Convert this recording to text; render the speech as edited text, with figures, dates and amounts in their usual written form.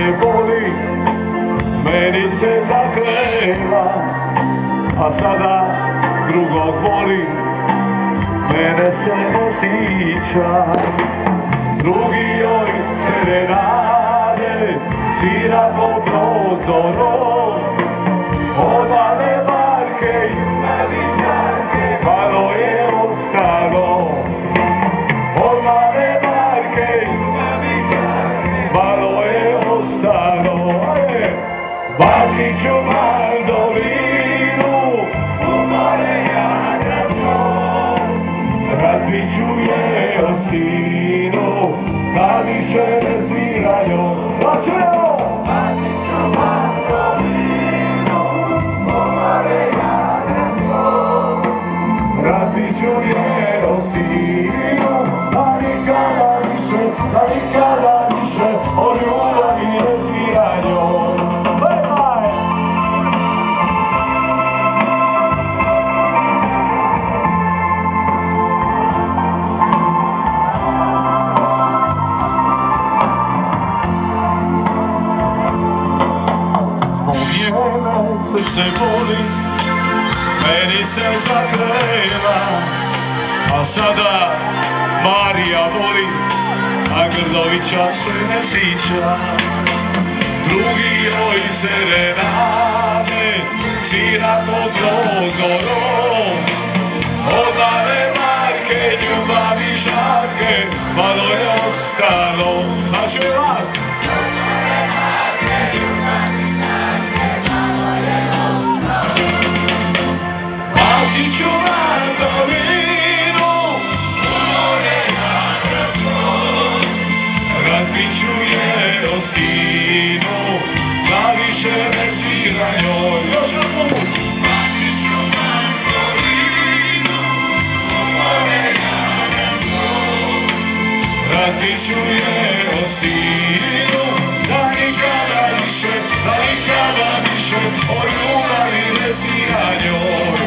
srce boli, meni se zaklela, a sada drugog voli, mene se ne sjeća. Drugi joj serenade svira po prozoru, od male barke i maličarke malo je ostalo. Od male barke i maličarke malo je ostalo. Bacit ću mandolinu u more Jadransko, razbit ću je o stinu, da više ne svira njoj. Bacit ću mandolinu u more Jadransko, razbit ću je o stinu, da nikada više o ljubavi ne svira njoj. Srce boli, meni se zaklela, a sada Marija voli, a Grdovića se ne sjeća. Drugi joj serenade svira pod prozorom, od male marke ljubavi žarke malo je ostalo. Znači vas! Bacit ću mandolinu u more Jadransko, razbit ću je o stinu, da više ne svira njoj. Još jednom! Bacit ću mandolinu u more Jadransko, razbit ću je o stinu, da nikada više o ljubavi ne svira njoj.